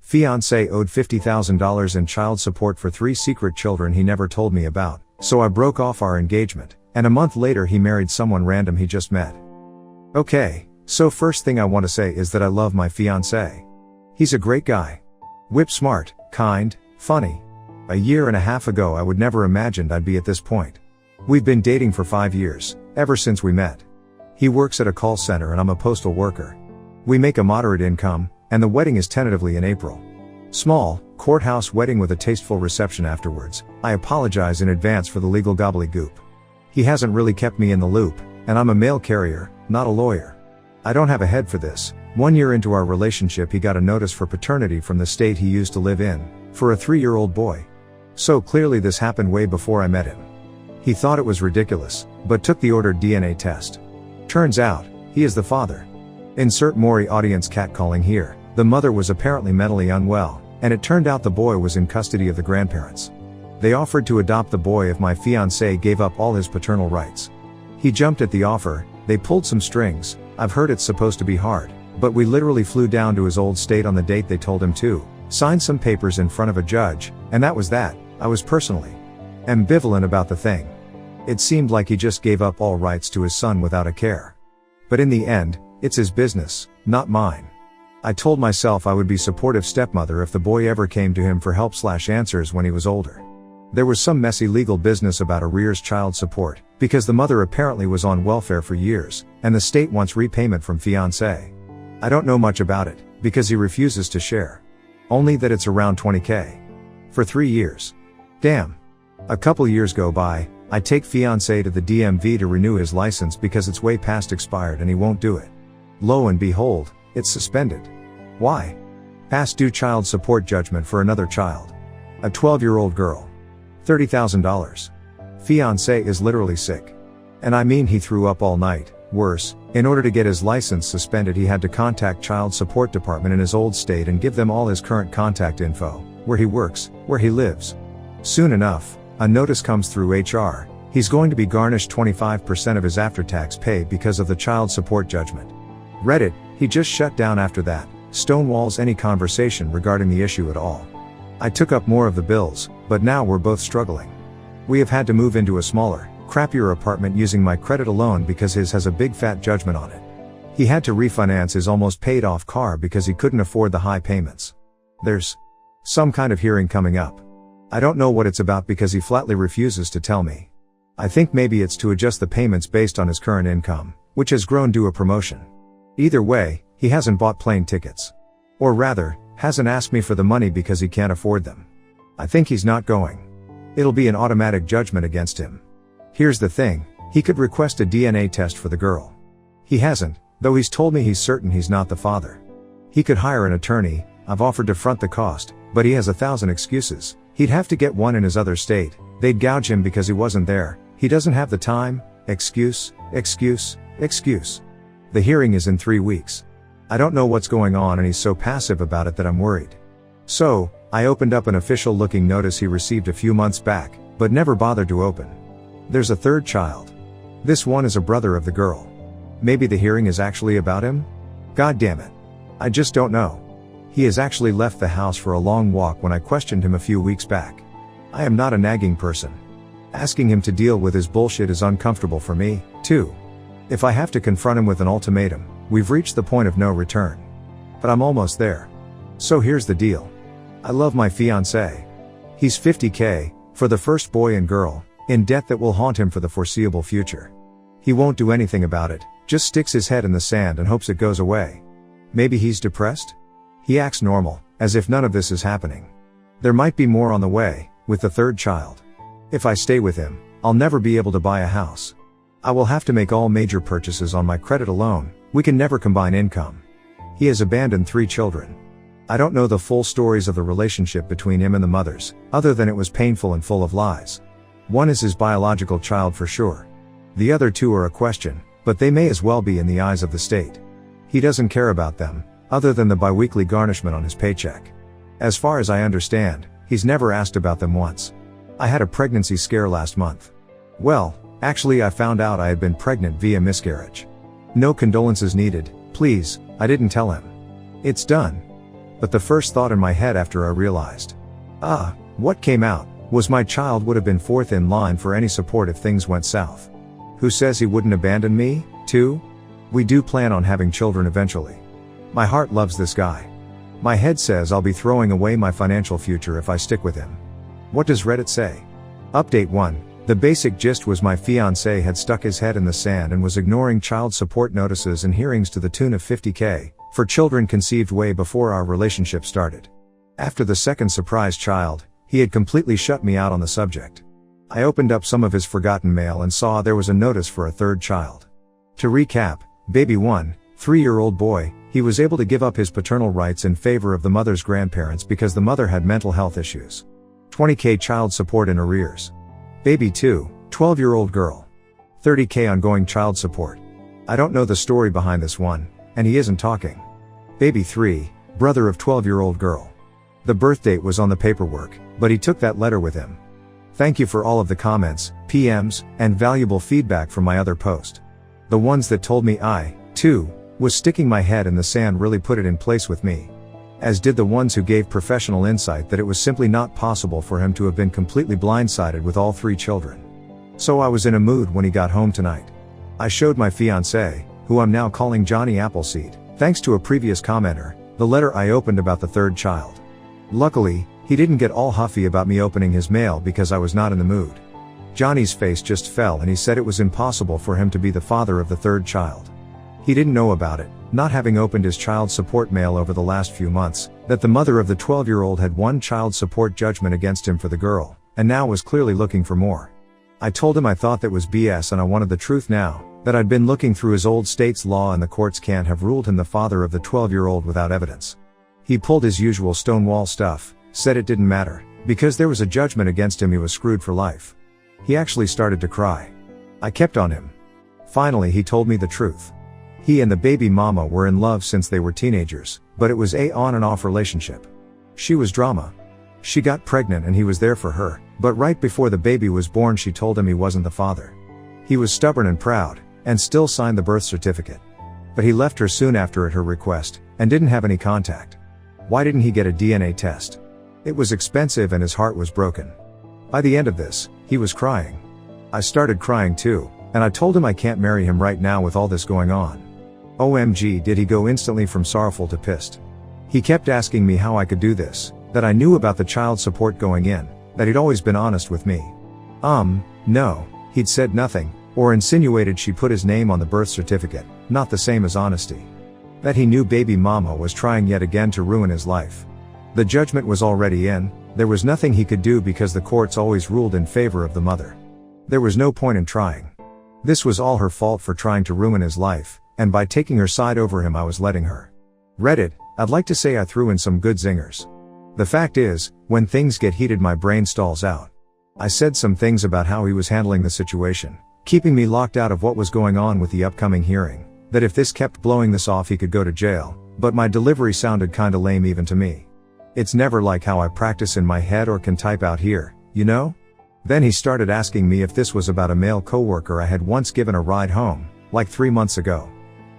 Fiancé owed $50,000 in child support for 3 secret children he never told me about, so I broke off our engagement, and a month later he married someone random he just met. Okay, so first thing I want to say is that I love my fiancé. He's a great guy. Whip smart, kind, funny. A year and a half ago I would never imagined I'd be at this point. We've been dating for 5 years, ever since we met. He works at a call center and I'm a postal worker. We make a moderate income, and the wedding is tentatively in April. Small, courthouse wedding with a tasteful reception afterwards. I apologize in advance for the legal gobbledygook. He hasn't really kept me in the loop, and I'm a mail carrier, not a lawyer. I don't have a head for this. 1 year into our relationship he got a notice for paternity from the state he used to live in, for a 3-year-old boy. So clearly this happened way before I met him. He thought it was ridiculous, but took the ordered DNA test. Turns out, he is the father. Insert Maury audience catcalling here. The mother was apparently mentally unwell, and it turned out the boy was in custody of the grandparents. They offered to adopt the boy if my fiancé gave up all his paternal rights. He jumped at the offer. They pulled some strings. I've heard it's supposed to be hard, but we literally flew down to his old state on the date they told him to, signed some papers in front of a judge, and that was that. I was personally ambivalent about the thing. It seemed like he just gave up all rights to his son without a care. But in the end, it's his business, not mine. I told myself I would be supportive stepmother if the boy ever came to him for help/answers when he was older. There was some messy legal business about arrears child support, because the mother apparently was on welfare for years, and the state wants repayment from fiancé. I don't know much about it, because he refuses to share. Only that it's around $20K. For 3 years. Damn. A couple years go by, I take fiancé to the DMV to renew his license because it's way past expired and he won't do it. Lo and behold, it's suspended. Why? Past due child support judgment for another child. A 12-year-old girl. $30,000. Fiancé is literally sick. And I mean he threw up all night. Worse, in order to get his license suspended he had to contact child support department in his old state and give them all his current contact info, where he works, where he lives. Soon enough, a notice comes through HR. He's going to be garnished 25% of his after-tax pay because of the child support judgment. Read it, he just shut down after that, stonewalls any conversation regarding the issue at all. I took up more of the bills, but now we're both struggling. We have had to move into a smaller, crappier apartment using my credit alone because his has a big fat judgment on it. He had to refinance his almost paid off car because he couldn't afford the high payments. There's some kind of hearing coming up. I don't know what it's about because he flatly refuses to tell me. I think maybe it's to adjust the payments based on his current income, which has grown due a promotion. Either way, he hasn't bought plane tickets. Or rather, hasn't asked me for the money because he can't afford them. I think he's not going. It'll be an automatic judgment against him. Here's the thing, he could request a DNA test for the girl. He hasn't, though he's told me he's certain he's not the father. He could hire an attorney. I've offered to front the cost, but he has 1,000 excuses. He'd have to get one in his other state. They'd gouge him because he wasn't there. He doesn't have the time. Excuse. The hearing is in 3 weeks. I don't know what's going on and he's so passive about it that I'm worried. So, I opened up an official looking notice he received a few months back, but never bothered to open. There's a third child. This one is a brother of the girl. Maybe the hearing is actually about him? God damn it. I just don't know. He has actually left the house for a long walk when I questioned him a few weeks back. I am not a nagging person. Asking him to deal with his bullshit is uncomfortable for me, too. If I have to confront him with an ultimatum, we've reached the point of no return. But I'm almost there. So here's the deal. I love my fiancé. He's $50K, for the first boy and girl, in debt that will haunt him for the foreseeable future. He won't do anything about it, just sticks his head in the sand and hopes it goes away. Maybe he's depressed? He acts normal, as if none of this is happening. There might be more on the way, with the third child. If I stay with him, I'll never be able to buy a house. I will have to make all major purchases on my credit alone. We can never combine income. He has abandoned 3 children. I don't know the full stories of the relationship between him and the mothers, other than it was painful and full of lies. One is his biological child for sure. The other 2 are a question, but they may as well be in the eyes of the state. He doesn't care about them, other than the biweekly garnishment on his paycheck. As far as I understand, he's never asked about them once. I had a pregnancy scare last month. Well, actually I found out I had been pregnant via miscarriage. No condolences needed, please, I didn't tell him. It's done. But the first thought in my head after I realized, what came out, was my child would have been fourth in line for any support if things went south. Who says he wouldn't abandon me, too? We do plan on having children eventually. My heart loves this guy. My head says I'll be throwing away my financial future if I stick with him. What does Reddit say? Update 1. The basic gist was my fiancé had stuck his head in the sand and was ignoring child support notices and hearings to the tune of $50,000 for children conceived way before our relationship started. After the second surprise child, he had completely shut me out on the subject. I opened up some of his forgotten mail and saw there was a notice for a third child. To recap, baby 1, 3-year-old boy, he was able to give up his paternal rights in favor of the mother's grandparents because the mother had mental health issues. $20,000 child support in arrears. Baby 2, 12-year-old girl. $30,000 ongoing child support. I don't know the story behind this one, and he isn't talking. Baby 3, brother of 12-year-old girl. The birth date was on the paperwork, but he took that letter with him. Thank you for all of the comments, PMs, and valuable feedback from my other post. The ones that told me I, too, was sticking my head in the sand really put it in place with me. As did the ones who gave professional insight that it was simply not possible for him to have been completely blindsided with all 3 children. So I was in a mood when he got home tonight. I showed my fiancé, who I'm now calling Johnny Appleseed, thanks to a previous commenter, the letter I opened about the third child. Luckily, he didn't get all huffy about me opening his mail because I was not in the mood. Johnny's face just fell and he said it was impossible for him to be the father of the third child. He didn't know about it, not having opened his child support mail over the last few months, that the mother of the 12-year-old had won child support judgment against him for the girl, and now was clearly looking for more. I told him I thought that was BS and I wanted the truth now, that I'd been looking through his old state's law and the courts can't have ruled him the father of the 12-year-old without evidence. He pulled his usual Stonewall stuff, said it didn't matter, because there was a judgment against him he was screwed for life. He actually started to cry. I kept on him. Finally he told me the truth. He and the baby mama were in love since they were teenagers, but it was a on and off relationship. She was drama. She got pregnant and he was there for her, but right before the baby was born she told him he wasn't the father. He was stubborn and proud, and still signed the birth certificate. But he left her soon after at her request, and didn't have any contact. Why didn't he get a DNA test? It was expensive and his heart was broken. By the end of this, he was crying. I started crying too, and I told him I can't marry him right now with all this going on. OMG, did he go instantly from sorrowful to pissed. He kept asking me how I could do this, that I knew about the child support going in, that he'd always been honest with me. No, he'd said nothing, or insinuated she put his name on the birth certificate, not the same as honesty. That he knew baby mama was trying yet again to ruin his life. The judgment was already in, there was nothing he could do because the courts always ruled in favor of the mother. There was no point in trying. This was all her fault for trying to ruin his life, and by taking her side over him I was letting her. Reddit, I'd like to say I threw in some good zingers. The fact is, when things get heated my brain stalls out. I said some things about how he was handling the situation, keeping me locked out of what was going on with the upcoming hearing, that if this kept blowing this off he could go to jail, but my delivery sounded kinda lame even to me. It's never like how I practice in my head or can type out here, you know? Then he started asking me if this was about a male coworker I had once given a ride home, like 3 months ago.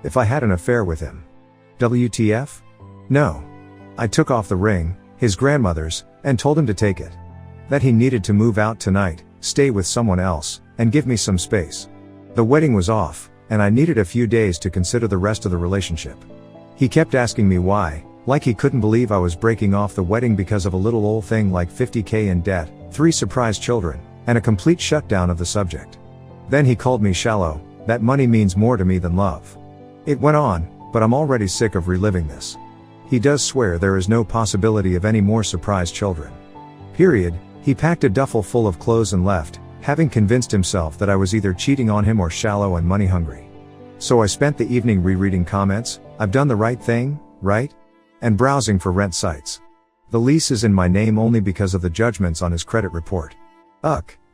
If I had an affair with him. WTF? No. I took off the ring, his grandmother's, and told him to take it. That he needed to move out tonight, stay with someone else, and give me some space. The wedding was off, and I needed a few days to consider the rest of the relationship. He kept asking me why, like he couldn't believe I was breaking off the wedding because of a little old thing like $50,000 in debt, 3 surprise children, and a complete shutdown of the subject. Then he called me shallow, that money means more to me than love. It went on, but I'm already sick of reliving this. He does swear there is no possibility of any more surprise children. Period. He packed a duffel full of clothes and left, having convinced himself that I was either cheating on him or shallow and money hungry. So I spent the evening rereading comments, I've done the right thing, right? And browsing for rent sites. The lease is in my name only because of the judgments on his credit report.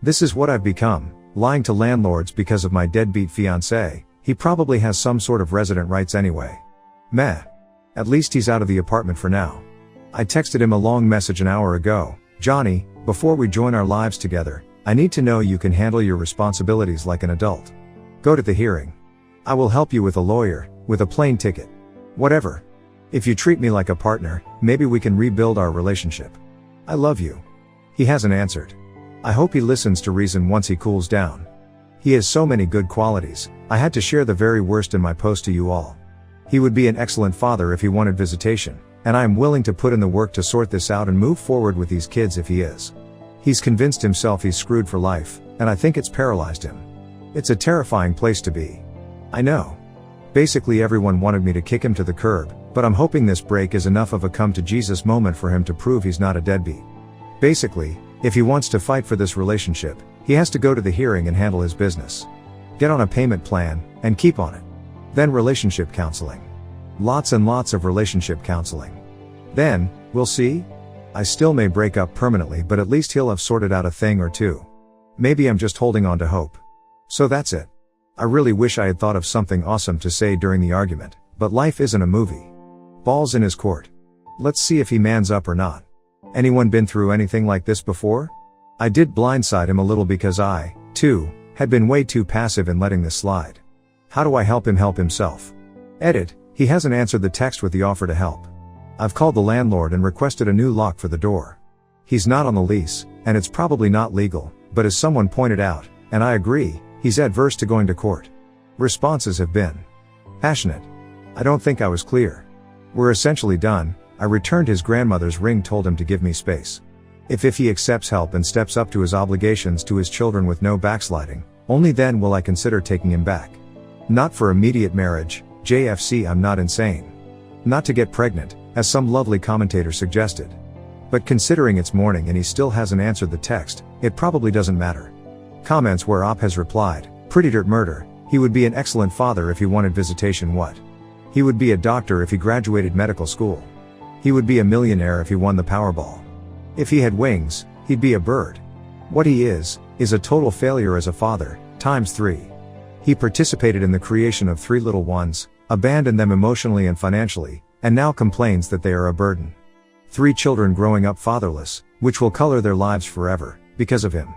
This is what I've become, lying to landlords because of my deadbeat fiancé. He probably has some sort of resident rights anyway. Meh. At least he's out of the apartment for now. I texted him a long message an hour ago. Johnny, before we join our lives together, I need to know you can handle your responsibilities like an adult. Go to the hearing. I will help you with a lawyer, with a plane ticket. Whatever. If you treat me like a partner, maybe we can rebuild our relationship. I love you. He hasn't answered. I hope he listens to reason once he cools down. He has so many good qualities. I had to share the very worst in my post to you all. He would be an excellent father if he wanted visitation, and I am willing to put in the work to sort this out and move forward with these kids if he is. He's convinced himself he's screwed for life, and I think it's paralyzed him. It's a terrifying place to be. I know. Basically everyone wanted me to kick him to the curb, but I'm hoping this break is enough of a come to Jesus moment for him to prove he's not a deadbeat. Basically, if he wants to fight for this relationship, he has to go to the hearing and handle his business. Get on a payment plan, and keep on it. Then relationship counseling. Lots and lots of relationship counseling. Then, we'll see? I still may break up permanently, but at least he'll have sorted out a thing or two. Maybe I'm just holding on to hope. So that's it. I really wish I had thought of something awesome to say during the argument, but life isn't a movie. Ball's in his court. Let's see if he mans up or not. Anyone been through anything like this before? I did blindside him a little because I, too, had been way too passive in letting this slide. How do I help him help himself? Edit, he hasn't answered the text with the offer to help. I've called the landlord and requested a new lock for the door. He's not on the lease, and it's probably not legal, but as someone pointed out, and I agree, he's adverse to going to court. Responses have been passionate. I don't think I was clear. We're essentially done. I returned his grandmother's ring, told him to give me space. If he accepts help and steps up to his obligations to his children with no backsliding, only then will I consider taking him back. Not for immediate marriage, JFC, I'm not insane. Not to get pregnant, as some lovely commentator suggested. But considering it's morning and he still hasn't answered the text, it probably doesn't matter. Comments where Op has replied, pretty dirt murder, he would be an excellent father if he wanted visitation. What? He would be a doctor if he graduated medical school. He would be a millionaire if he won the Powerball. If he had wings, he'd be a bird. What he is a total failure as a father, ×3. He participated in the creation of 3 little ones, abandoned them emotionally and financially, and now complains that they are a burden. 3 children growing up fatherless, which will color their lives forever, because of him.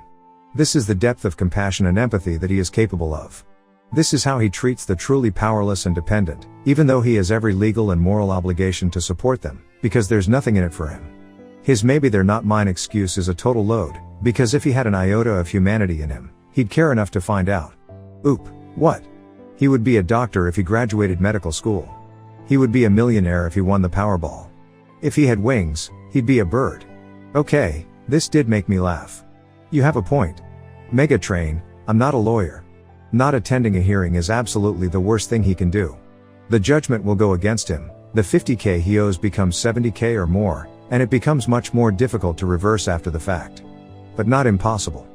This is the depth of compassion and empathy that he is capable of. This is how he treats the truly powerless and dependent, even though he has every legal and moral obligation to support them, because there's nothing in it for him. His maybe they're not mine excuse is a total load, because if he had an iota of humanity in him, he'd care enough to find out. Oop, what? He would be a doctor if he graduated medical school. He would be a millionaire if he won the Powerball. If he had wings, he'd be a bird. Okay, this did make me laugh. You have a point. Megatrain, I'm not a lawyer. Not attending a hearing is absolutely the worst thing he can do. The judgment will go against him, the $50K he owes becomes $70K or more, and it becomes much more difficult to reverse after the fact. But not impossible.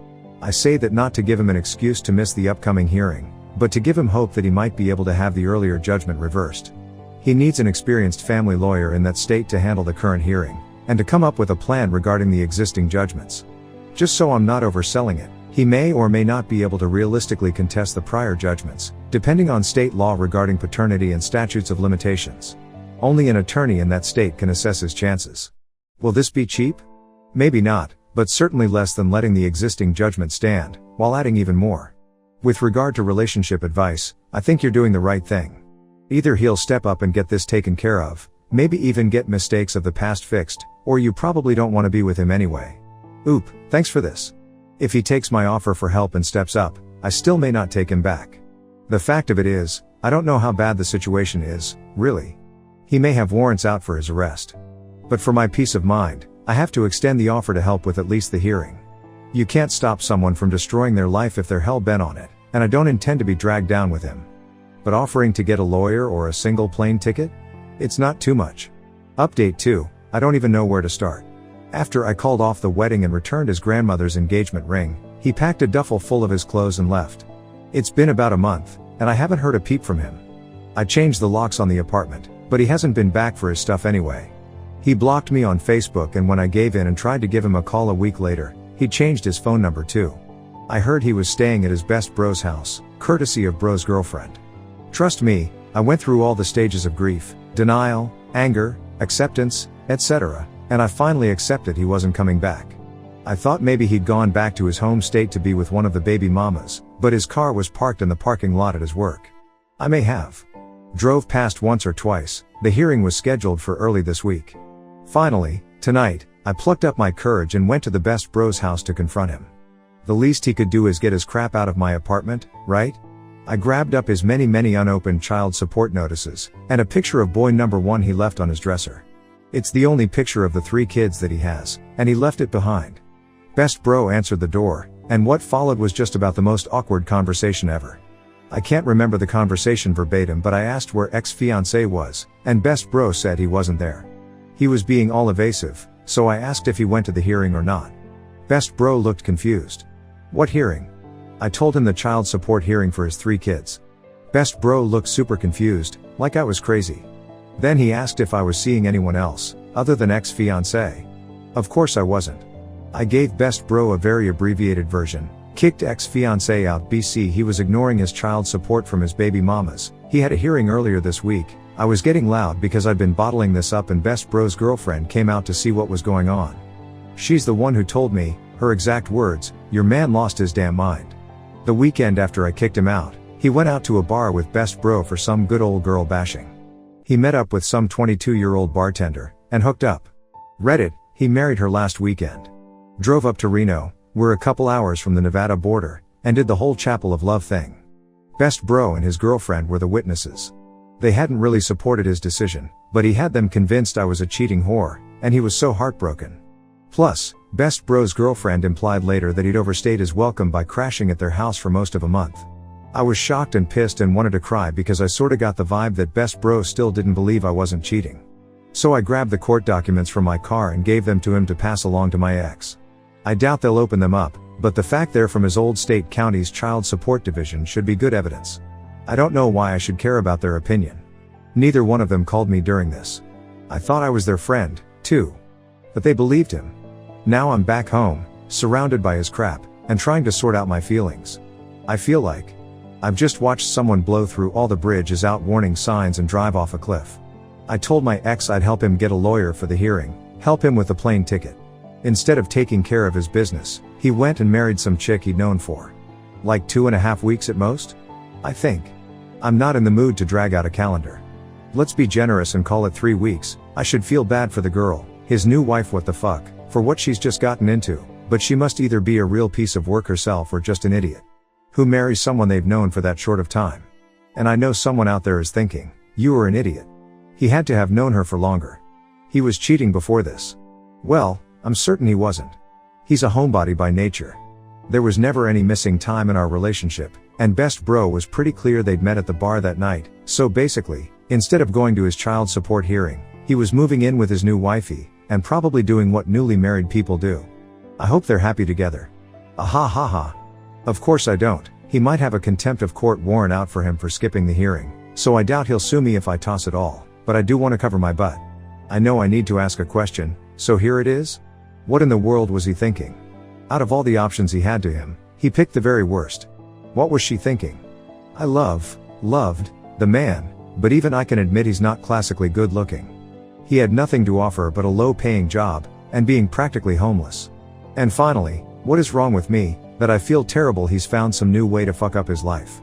I say that not to give him an excuse to miss the upcoming hearing, but to give him hope that he might be able to have the earlier judgment reversed. He needs an experienced family lawyer in that state to handle the current hearing, and to come up with a plan regarding the existing judgments. Just so I'm not overselling it, he may or may not be able to realistically contest the prior judgments, depending on state law regarding paternity and statutes of limitations. Only an attorney in that state can assess his chances. Will this be cheap? Maybe not, but certainly less than letting the existing judgment stand, while adding even more. With regard to relationship advice, I think you're doing the right thing. Either he'll step up and get this taken care of, maybe even get mistakes of the past fixed, or you probably don't want to be with him anyway. Oop, thanks for this. If he takes my offer for help and steps up, I still may not take him back. The fact of it is, I don't know how bad the situation is, really. He may have warrants out for his arrest. But for my peace of mind, I have to extend the offer to help with at least the hearing. You can't stop someone from destroying their life if they're hell-bent on it, and I don't intend to be dragged down with him. But offering to get a lawyer or a single plane ticket? It's not too much. Update 2, I don't even know where to start. After I called off the wedding and returned his grandmother's engagement ring, he packed a duffel full of his clothes and left. It's been about a month, and I haven't heard a peep from him. I changed the locks on the apartment, but he hasn't been back for his stuff anyway. He blocked me on Facebook, and when I gave in and tried to give him a call a week later, he changed his phone number too. I heard he was staying at his best bro's house, courtesy of bro's girlfriend. Trust me, I went through all the stages of grief, denial, anger, acceptance, etc., and I finally accepted he wasn't coming back. I thought maybe he'd gone back to his home state to be with one of the baby mamas, but his car was parked in the parking lot at his work. I may have Drove past once or twice. The hearing was scheduled for early this week. Finally, tonight, I plucked up my courage and went to the best bro's house to confront him. The least he could do is get his crap out of my apartment, right? I grabbed up his many unopened child support notices, and a picture of boy number 1 he left on his dresser. It's the only picture of the 3 kids that he has, and he left it behind. Best bro answered the door, and what followed was just about the most awkward conversation ever. I can't remember the conversation verbatim, but I asked where ex-fiancé was, and best bro said he wasn't there. He was being all evasive, so I asked if he went to the hearing or not. Best bro looked confused. What hearing? I told him the child support hearing for his 3 kids. Best bro looked super confused, like I was crazy. Then he asked if I was seeing anyone else, other than ex-fiancé. Of course I wasn't. I gave best bro a very abbreviated version. Kicked ex-fiancé out BC. He was ignoring his child support from his baby mamas. He had a hearing earlier this week. I was getting loud because I'd been bottling this up, and best bro's girlfriend came out to see what was going on. She's the one who told me, her exact words, "Your man lost his damn mind." The weekend after I kicked him out, he went out to a bar with best bro for some good old girl bashing. He met up with some 22-year-old bartender, and hooked up. Read it, he married her last weekend. Drove up to Reno, we're a couple hours from the Nevada border, and did the whole Chapel of Love thing. Best bro and his girlfriend were the witnesses. They hadn't really supported his decision, but he had them convinced I was a cheating whore, and he was so heartbroken. Plus, best bro's girlfriend implied later that he'd overstayed his welcome by crashing at their house for most of a month. I was shocked and pissed and wanted to cry because I sorta got the vibe that best bro still didn't believe I wasn't cheating. So I grabbed the court documents from my car and gave them to him to pass along to my ex. I doubt they'll open them up, but the fact they're from his old state county's child support division should be good evidence. I don't know why I should care about their opinion. Neither one of them called me during this. I thought I was their friend, too. But they believed him. Now I'm back home, surrounded by his crap, and trying to sort out my feelings. I feel like I've just watched someone blow through all the bridges out warning signs and drive off a cliff. I told my ex I'd help him get a lawyer for the hearing, help him with the plane ticket. Instead of taking care of his business, he went and married some chick he'd known for like 2.5 weeks at most? I think. I'm not in the mood to drag out a calendar. Let's be generous and call it 3 weeks. I should feel bad for the girl, his new wife, what the fuck, for what she's just gotten into, but she must either be a real piece of work herself or just an idiot who marries someone they've known for that short of time. And I know someone out there is thinking, you are an idiot. He had to have known her for longer. He was cheating before this. Well, I'm certain he wasn't. He's a homebody by nature. There was never any missing time in our relationship, and best bro was pretty clear they'd met at the bar that night, so basically, instead of going to his child support hearing, he was moving in with his new wifey, and probably doing what newly married people do. I hope they're happy together. Ha ha. Of course I don't. He might have a contempt of court warrant out for him for skipping the hearing, so I doubt he'll sue me if I toss it all, but I do want to cover my butt. I know I need to ask a question, so here it is. What in the world was he thinking? Out of all the options he had to him, he picked the very worst. What was she thinking? I loved the man, but even I can admit he's not classically good looking. He had nothing to offer but a low-paying job, and being practically homeless. And finally, what is wrong with me, that I feel terrible he's found some new way to fuck up his life?